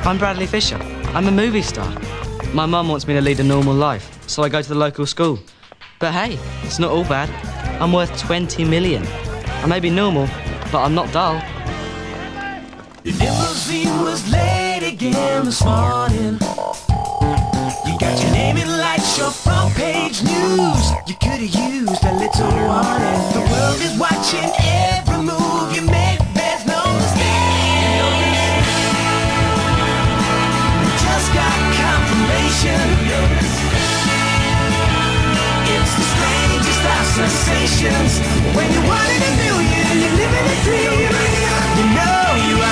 I'm Bradley Fisher. I'm a movie star. My mum wants me to lead a normal life, so I go to the local school. But hey, it's not all bad. I'm worth 20 million. I may be normal, but I'm not dull. The limousine was late again this morning. You got your name in lights, your front page news. You could have used a little warning. The world is watching every move you make. There's no mistake. Just got confirmation. It's the strangest of sensations. When you're one in a million, you're living a dream. You know you are.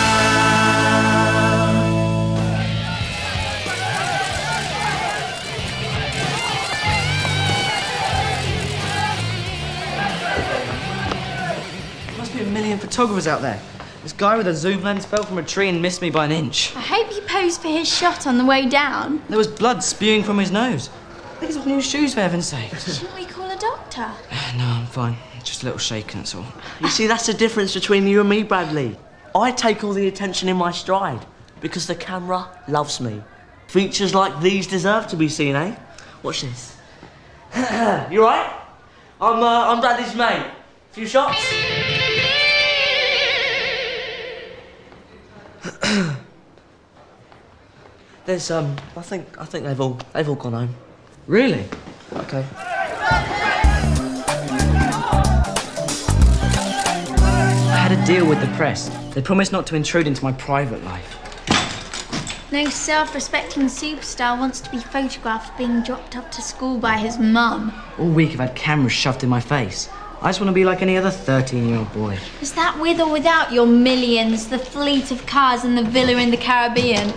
Must be a million photographers out there. This guy with a zoom lens fell from a tree and missed me by an inch. I hope he posed for his shot on the way down. There was blood spewing from his nose. These are new shoes, for heaven's sake. Shouldn't we call a doctor? No, I'm fine. Just a little shaken, that's all. You see, that's the difference between you and me, Bradley. I take all the attention in my stride because the camera loves me. Features like these deserve to be seen, eh? Watch this. You right? I'm Bradley's mate. Few shots. There's I think they've all gone home. Really? Okay. I had a deal with the press. They promised not to intrude into my private life. No self-respecting superstar wants to be photographed being dropped up to school by his mum. All week I've had cameras shoved in my face. I just want to be like any other 13-year-old boy. Is that with or without your millions, the fleet of cars and the villa in the Caribbean?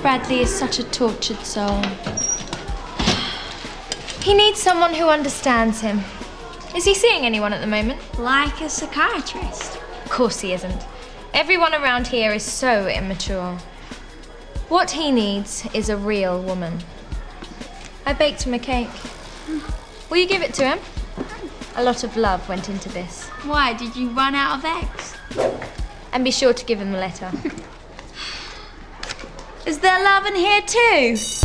Bradley is such a tortured soul. He needs someone who understands him. Is he seeing anyone at the moment? Like a psychiatrist. Of course he isn't. Everyone around here is so immature. What he needs is a real woman. I baked him a cake. Will you give it to him? A lot of love went into this. Why, did you run out of eggs? And be sure to give him the letter. Is there love in here too? It's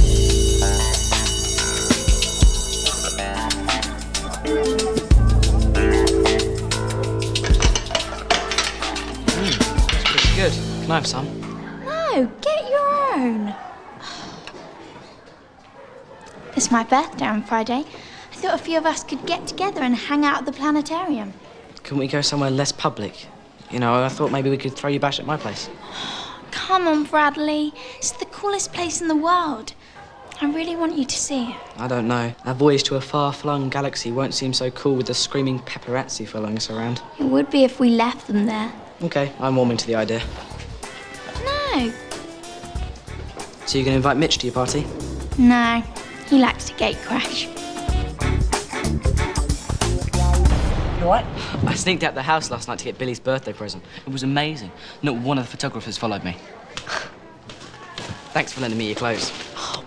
pretty good. Can I have some? No, get your own. It's my birthday on Friday. I thought a few of us could get together and hang out at the planetarium. Couldn't we go somewhere less public? You know, I thought maybe we could throw you bash at my place. Come on, Bradley. It's the coolest place in the world. I really want you to see it. I don't know. Our voyage to a far-flung galaxy won't seem so cool with the screaming paparazzi following us around. It would be if we left them there. Okay, I'm warming to the idea. No. So you're going to invite Mitch to your party? No. He likes to gate crash. You all right? I sneaked out the house last night to get Billy's birthday present. It was amazing. Not one of the photographers followed me. Thanks for lending me your clothes.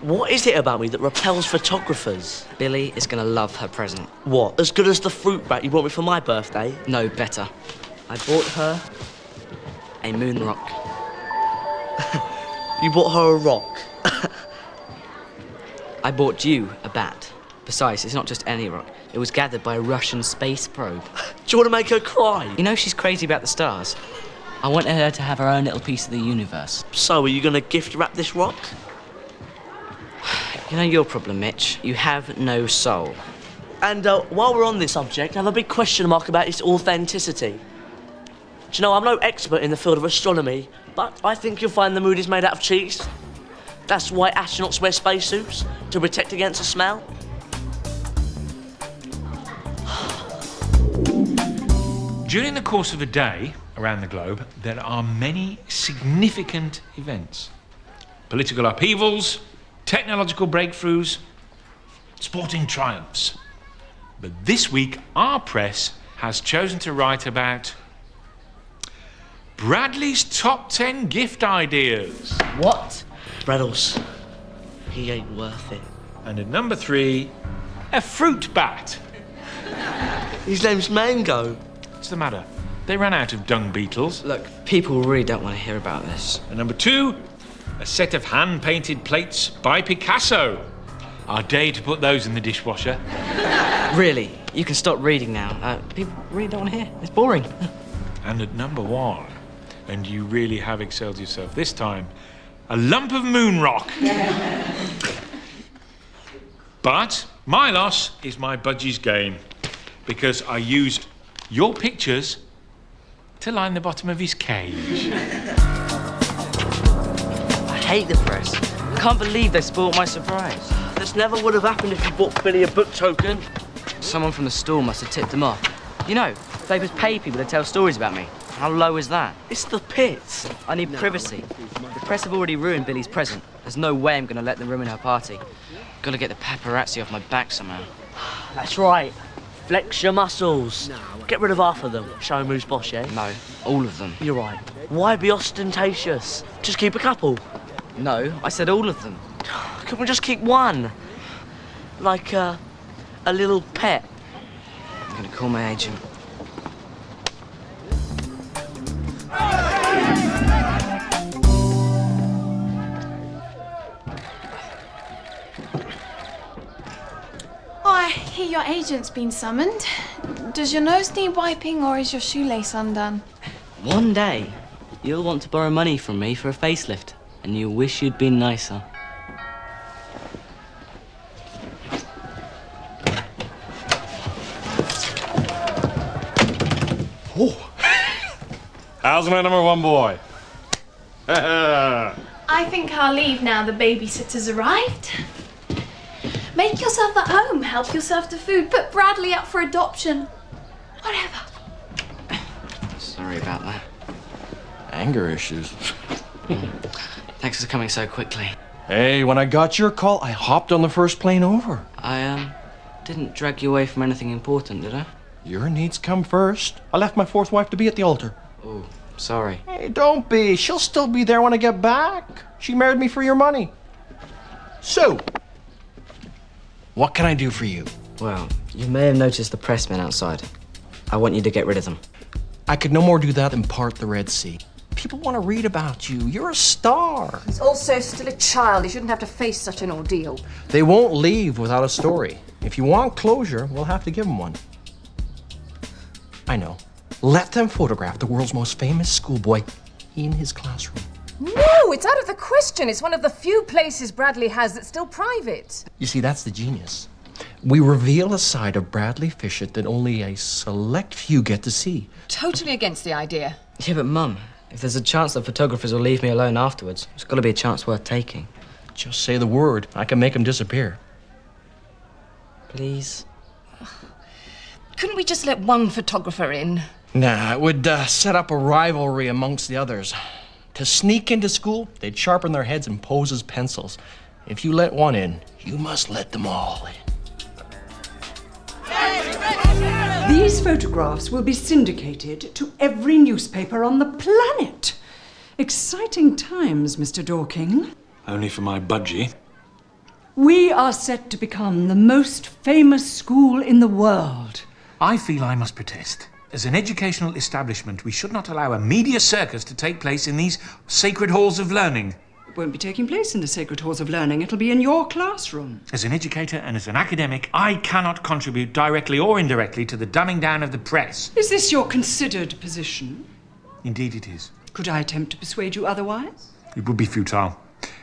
What is it about me that repels photographers? Billy is going to love her present. What? As good as the fruit bat you bought me for my birthday? No, better. I bought her a moon rock. You bought her a rock? I bought you a bat. Besides, it's not just any rock. It was gathered by a Russian space probe. Do you want to make her cry? You know she's crazy about the stars. I wanted her to have her own little piece of the universe. So, are you going to gift wrap this rock? You know your problem, Mitch. You have no soul. And while we're on this subject, I have a big question mark about its authenticity. Do you know, I'm no expert in the field of astronomy, but I think you'll find the moon is made out of cheese. That's why astronauts wear spacesuits, to protect against the smell. During the course of a day around the globe, there are many significant events. Political upheavals, technological breakthroughs, sporting triumphs. But this week, our press has chosen to write about Bradley's top 10 gift ideas. What? Braddles. He ain't worth it. And at number 3, a fruit bat. His name's Mango. What's the matter? They ran out of dung beetles. Look, people really don't want to hear about this. And number 2, a set of hand-painted plates by Picasso. Our day to put those in the dishwasher. Really, you can stop reading now. People really don't want to hear. It's boring. And at number 1, and you really have excelled yourself this time, a lump of moon rock. But my loss is my budgie's gain, because I used your pictures to line the bottom of his cage. I hate the press. I can't believe they spoiled my surprise. This never would have happened if you bought Billy a book token. Someone from the store must have tipped them off. You know, papers pay people to tell stories about me. How low is that? It's the pits. I need privacy. The press have already ruined Billy's present. There's no way I'm going to let them ruin her party. Got to get the paparazzi off my back somehow. That's right. Flex your muscles. Get rid of half of them. Show 'em who's boss, yeah? No, all of them. You're right. Why be ostentatious? Just keep a couple. No, I said all of them. Can we just keep one? Like a little pet. I'm going to call my agent. I hear your agent's been summoned. Does your nose need wiping or is your shoelace undone? One day, you'll want to borrow money from me for a facelift, and you'll wish you'd been nicer. How's my number 1 boy? I think I'll leave now the babysitter's arrived. Make yourself at home, help yourself to food, put Bradley up for adoption. Whatever. Sorry about that. Anger issues. Thanks for coming so quickly. Hey, when I got your call, I hopped on the first plane over. I, didn't drag you away from anything important, did I? Your needs come first. I left my 4th wife to be at the altar. Oh, sorry. Hey, don't be. She'll still be there when I get back. She married me for your money. So, what can I do for you? Well, you may have noticed the pressmen outside. I want you to get rid of them. I could no more do that than part the Red Sea. People want to read about you. You're a star. He's also still a child. He shouldn't have to face such an ordeal. They won't leave without a story. If you want closure, we'll have to give them one. I know. Let them photograph the world's most famous schoolboy in his classroom. No, it's out of the question. It's one of the few places Bradley has that's still private. You see, that's the genius. We reveal a side of Bradley Fishett that only a select few get to see. Totally against the idea. Yeah, but Mum, if there's a chance that photographers will leave me alone afterwards, it's got to be a chance worth taking. Just say the word. I can make him disappear. Please? Couldn't we just let one photographer in? Nah, it would set up a rivalry amongst the others. To sneak into school, they'd sharpen their heads and pose as pencils. If you let one in, you must let them all in. These photographs will be syndicated to every newspaper on the planet. Exciting times, Mr. Dorking. Only for my budgie. We are set to become the most famous school in the world. I feel I must protest. As an educational establishment, we should not allow a media circus to take place in these sacred halls of learning. It won't be taking place in the sacred halls of learning. It'll be in your classroom. As an educator and as an academic, I cannot contribute directly or indirectly to the dumbing down of the press. Is this your considered position? Indeed it is. Could I attempt to persuade you otherwise? It would be futile.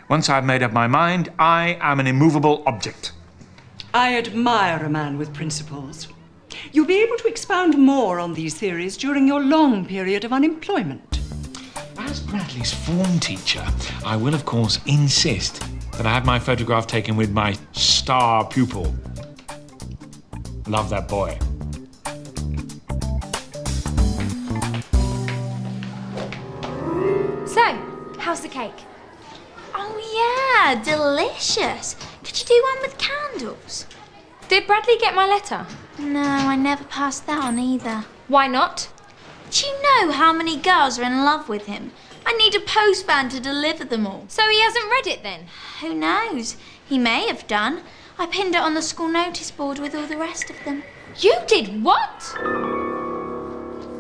Once I've made up my mind, I am an immovable object. I admire a man with principles. You'll be able to expound more on these theories during your long period of unemployment. As Bradley's form teacher, I will, of course, insist that I have my photograph taken with my star pupil. Love that boy. So, how's the cake? Oh yeah, delicious. Could you do one with candles? Did Bradley get my letter? No, I never passed that on either. Why not? Do you know how many girls are in love with him? I need a postman to deliver them all. So he hasn't read it then? Who knows? He may have done. I pinned it on the school notice board with all the rest of them. You did what?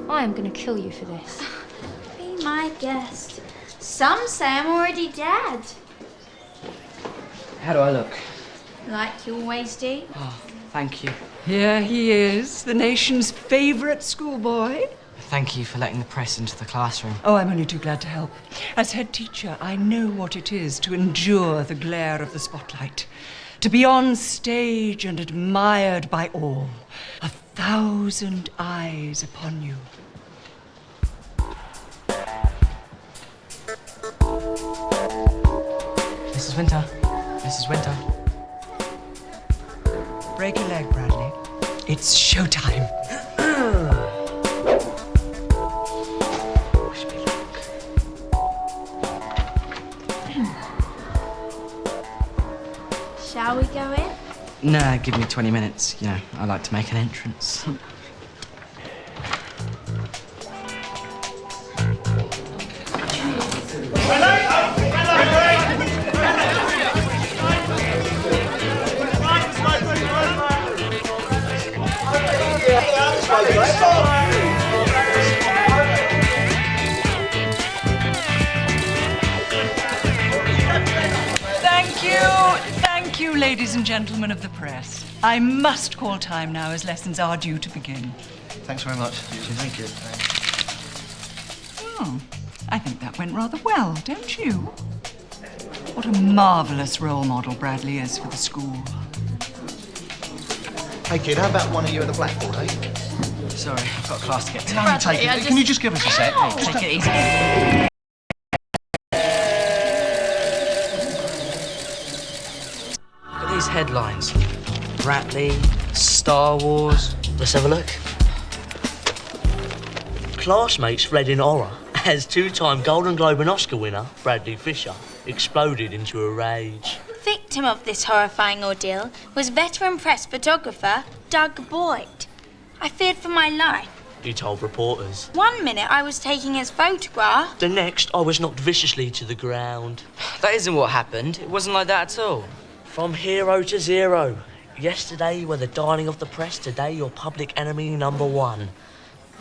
I am going to kill you for this. Be my guest. Some say I'm already dead. How do I look? Like you always do. Oh, thank you. Here he is, the nation's favourite schoolboy. Thank you for letting the press into the classroom. Oh, I'm only too glad to help. As head teacher, I know what it is to endure the glare of the spotlight, to be on stage and admired by all. 1,000 eyes upon you. Mrs. Winter. Mrs. Winter. Break a leg, Bradley. It's showtime. Wish me luck. Shall we go in? Nah, give me 20 minutes. You know, I like to make an entrance. Thank you, ladies and gentlemen of the press. I must call time now as lessons are due to begin. Thanks very much. Thank you. Oh, I think that went rather well, don't you? What a marvellous role model Bradley is for the school. Hey, kid, how about one of you at the blackboard, eh? Sorry, I've got a class to get to. No, take it. Can you just give us a sec? Take it easy. Look at these headlines. Bratley, Star Wars. Let's have a look. Classmates fled in horror as two-time Golden Globe and Oscar winner Bradley Fisher exploded into a rage. Victim of this horrifying ordeal was veteran press photographer Doug Boyd. I feared for my life. He told reporters. 1 minute I was taking his photograph. The next, I was knocked viciously to the ground. That isn't what happened. It wasn't like that at all. From hero to zero. Yesterday you were the darling of the press, today you're public enemy #1.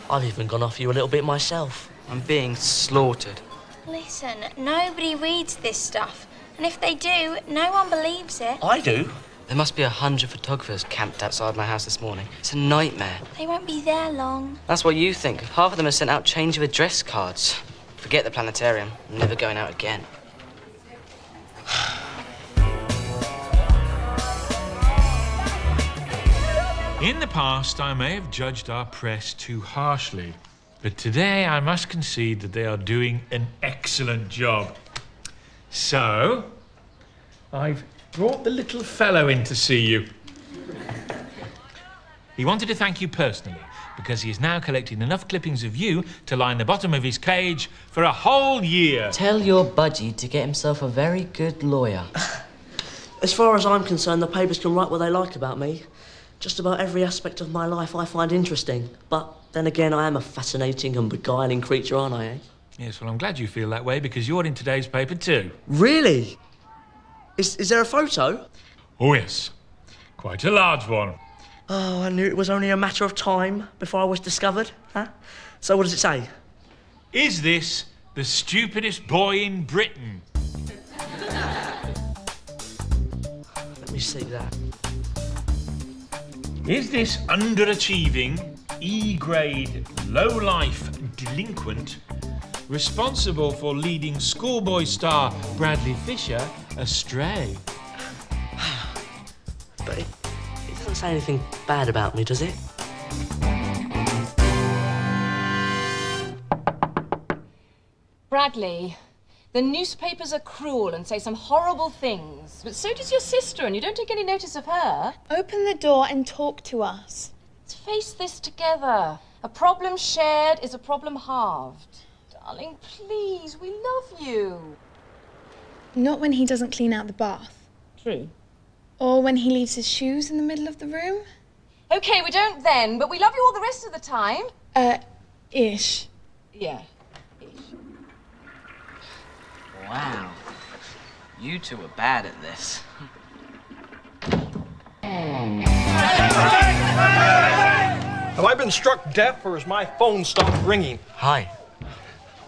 I've even gone off you a little bit myself. I'm being slaughtered. Listen, nobody reads this stuff. And if they do, no one believes it. I do. There must be 100 photographers camped outside my house this morning. It's a nightmare. They won't be there long. That's what you think. Half of them have sent out change of address cards. Forget the planetarium. I'm never going out again. In the past, I may have judged our press too harshly, but today I must concede that they are doing an excellent job. So, I've brought the little fellow in to see you. He wanted to thank you personally because he is now collecting enough clippings of you to line the bottom of his cage for a whole year. Tell your budgie to get himself a very good lawyer. As far as I'm concerned, the papers can write what they like about me. Just about every aspect of my life I find interesting. But then again, I am a fascinating and beguiling creature, aren't I, eh? Yes, well, I'm glad you feel that way because you're in today's paper too. Really? Is there a photo? Oh, yes. Quite a large one. Oh, I knew it was only a matter of time before I was discovered, huh? So what does it say? Is this the stupidest boy in Britain? Let me see that. Is this underachieving, E-grade, low-life delinquent responsible for leading schoolboy star Bradley Fisher astray? But it doesn't say anything bad about me, does it? Bradley, the newspapers are cruel and say some horrible things, but so does your sister, and you don't take any notice of her. Open the door and talk to us. Let's face this together. A problem shared is a problem halved. Darling, please, we love you. Not when he doesn't clean out the bath. True. Or when he leaves his shoes in the middle of the room. Okay, we don't then, but we love you all the rest of the time. Ish. Yeah. Wow. You two are bad at this. Away I've been struck deaf or has my phone stopped ringing? Hi.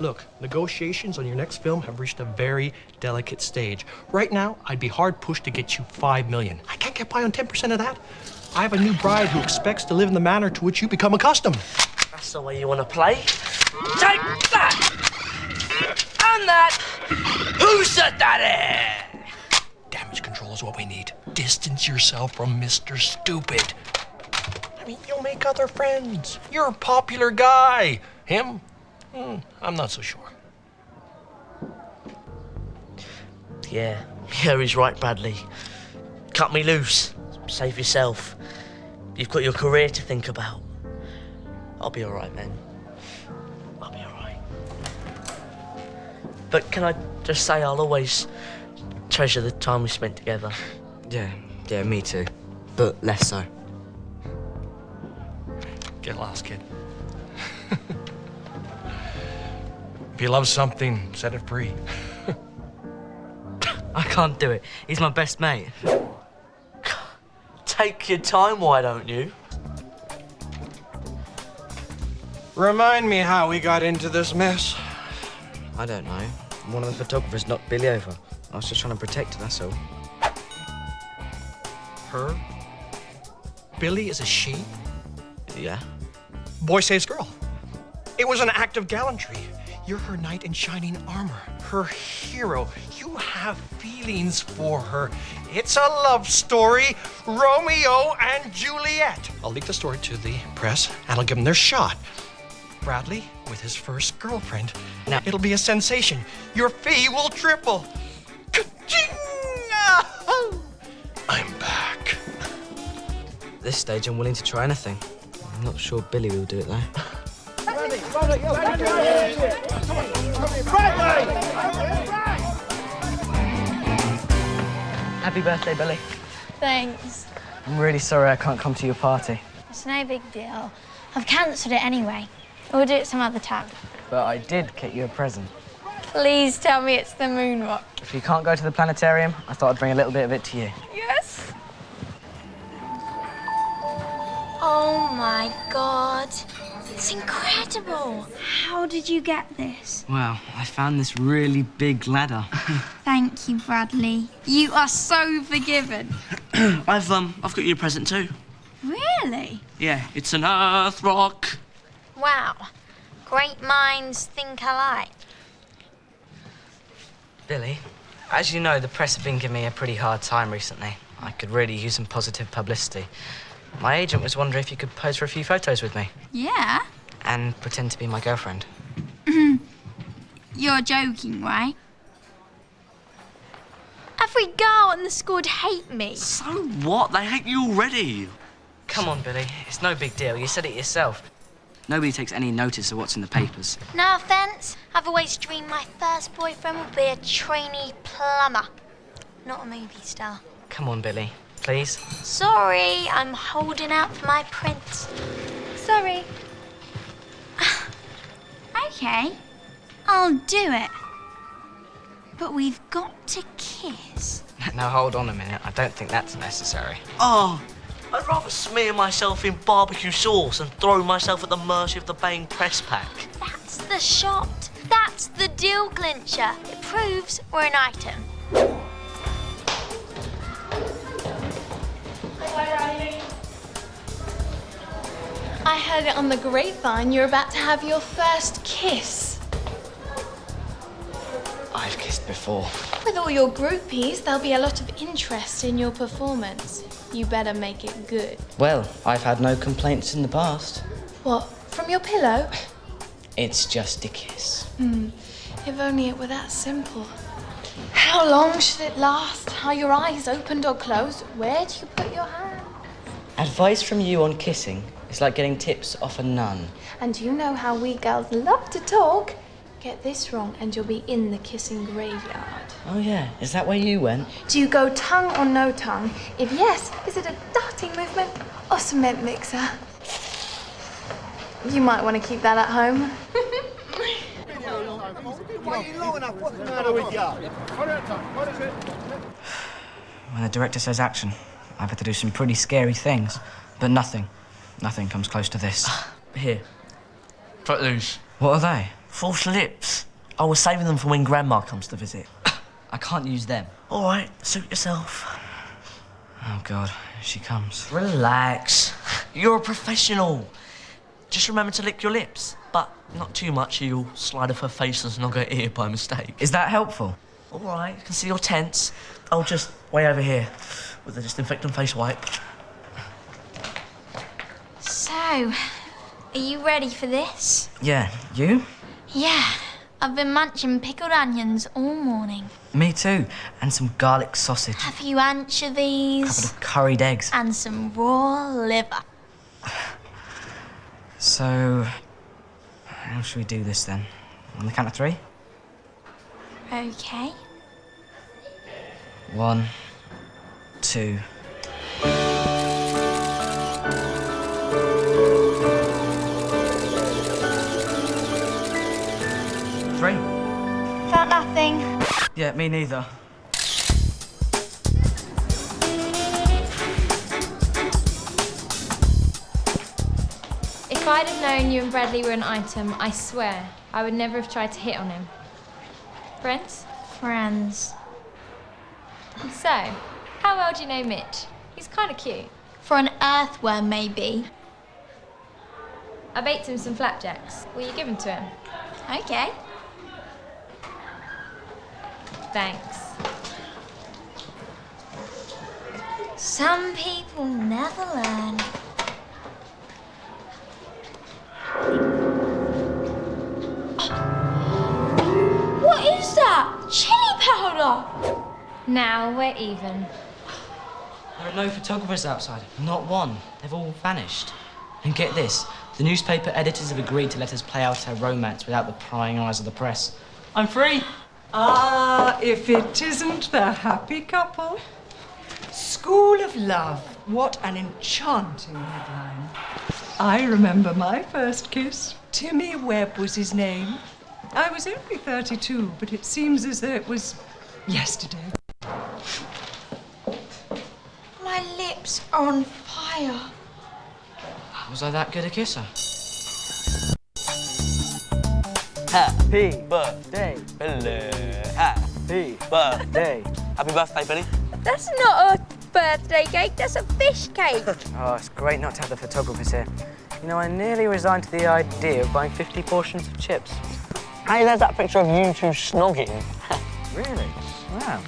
Look, negotiations on your next film have reached a very delicate stage. Right now, I'd be hard-pushed to get you $5 million. I can't get by on 10% of that. I have a new bride who expects to live in the manner to which you become accustomed. That's the way you want to play. Take that! And that! Who said that? Damage control is what we need. Distance yourself from Mr. Stupid. I mean, you'll make other friends. You're a popular guy. Him? I'm not so sure. Yeah, he's right, Bradley. Cut me loose. Save yourself. You've got your career to think about. I'll be all right, man. I'll be all right. But can I just say I'll always treasure the time we spent together. Yeah, me too. But less so. Get lost, kid. If you love something, set it free. I can't do it. He's my best mate. Take your time, why don't you? Remind me how we got into this mess. I don't know. One of the photographers knocked Billy over. I was just trying to protect her, that's all. Her? Billy is a she? Yeah. Boy saves girl. It was an act of gallantry. You're her knight in shining armor, her hero. You have feelings for her. It's a love story, Romeo and Juliet. I'll leak the story to the press, and I'll give them their shot. Bradley with his first girlfriend. Now, it'll be a sensation. Your fee will triple. Ka-ching! I'm back. At this stage, I'm willing to try anything. I'm not sure Billy will do it, though. Happy birthday, Billy. Thanks. I'm really sorry I can't come to your party. It's no big deal. I've cancelled it anyway. We'll do it some other time. But I did get you a present. Please tell me it's the moon rock. If you can't go to the planetarium, I thought I'd bring a little bit of it to you. Yes. Oh my God. It's incredible. How did you get this? Well, I found this really big ladder. Thank you, Bradley. You are so forgiven. I've got you a present too. Really? Yeah, it's an earth rock. Wow. Great minds think alike. Billy, as you know, the press have been giving me a pretty hard time recently. I could really use some positive publicity. My agent was wondering if you could pose for a few photos with me. Yeah? And pretend to be my girlfriend. You're joking, right? Every girl in the school would hate me. So what? They hate you already. Come on, Billy. It's no big deal. You said it yourself. Nobody takes any notice of what's in the papers. No offence, I've always dreamed my first boyfriend would be a trainee plumber, not a movie star. Come on, Billy. Please. Sorry, I'm holding out for my prince. Sorry. Okay, I'll do it. But we've got to kiss. Now, hold on a minute. I don't think that's necessary. Oh, I'd rather smear myself in barbecue sauce and throw myself at the mercy of the baying press pack. That's the shot. That's the deal clincher. It proves we're an item. I heard it on the grapevine you're about to have your first kiss. I've kissed before. With all your groupies, there'll be a lot of interest in your performance. You better make it good. Well, I've had no complaints in the past. What, from your pillow? It's just a kiss. If only it were that simple. How long should it last? Are your eyes opened or closed? Where do you put your hand? Advice from you on kissing is like getting tips off a nun. And you know how we girls love to talk. Get this wrong and you'll be in the kissing graveyard. Oh yeah, is that where you went? Do you go tongue or no tongue? If yes, is it a darting movement or cement mixer? You might want to keep that at home. When the director says action, I've had to do some pretty scary things, but nothing Nothing comes close to this. Here. Take these. What are they? False lips. I was saving them for when Grandma comes to visit. I can't use them. All right, suit yourself. Oh, God, here she comes. Relax. You're a professional. Just remember to lick your lips, but not too much or you'll slide off her face and not get ear by mistake. Is that helpful? All right, I can see you're tense. I'll just way over here with the disinfectant face wipe. So, are you ready for this? Yeah, you? Yeah, I've been munching pickled onions all morning. Me too. And some garlic sausage. A few anchovies. Couple of curried eggs. And some raw liver. So, how should we do this then? On the count of 3? Okay. 1, 2. Three. Felt nothing. Yeah, me neither. If I'd have known you and Bradley were an item, I swear I would never have tried to hit on him. Friends? Friends. So, how well do you know Mitch? He's kind of cute. For an earthworm, maybe. I baked him some flapjacks. Will you give them to him? Okay. Thanks. Some people never learn. What is that? Chili powder! Now we're even. There are no photographers outside. Not one. They've all vanished. And get this, the newspaper editors have agreed to let us play out our romance without the prying eyes of the press. I'm free. Ah, if it isn't the happy couple. School of Love. What an enchanting headline. I remember my first kiss. Timmy Webb was his name. I was only 32, but it seems as though it was yesterday. My lips are on fire. Was I that good a kisser? Happy birthday, Billy. Happy birthday. Happy birthday, Billy. That's not a birthday cake, that's a fish cake. Oh, it's great not to have the photographers here. You know, I nearly resigned to the idea of buying 50 portions of chips. Hey, there's that picture of you two snogging. Really? Wow.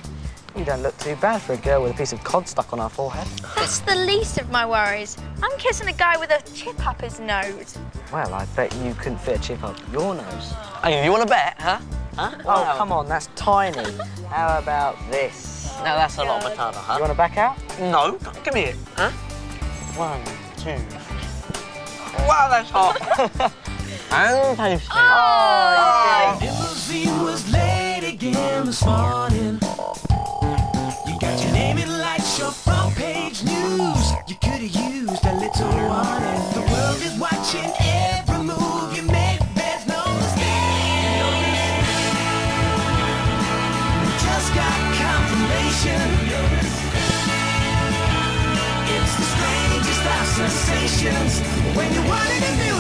You don't look too bad for a girl with a piece of cod stuck on her forehead. That's the least of my worries. I'm kissing a guy with a chip up his nose. Well, I bet you couldn't fit a chip up your nose. Hey, you want to bet, huh? Huh? Oh, come on, that's tiny. How about this? Now that's a lot of batata, huh? You want to back out? No, give me it, huh? 1, 2. Wow, that's hot. And tasty. Oh! Limousine was late again this morning. You got your name in lights, your front page news. You could have used a little warning. The world is watching every move you make. There's no mistake. Just got confirmation. It's the strangest of sensations when you wanted to do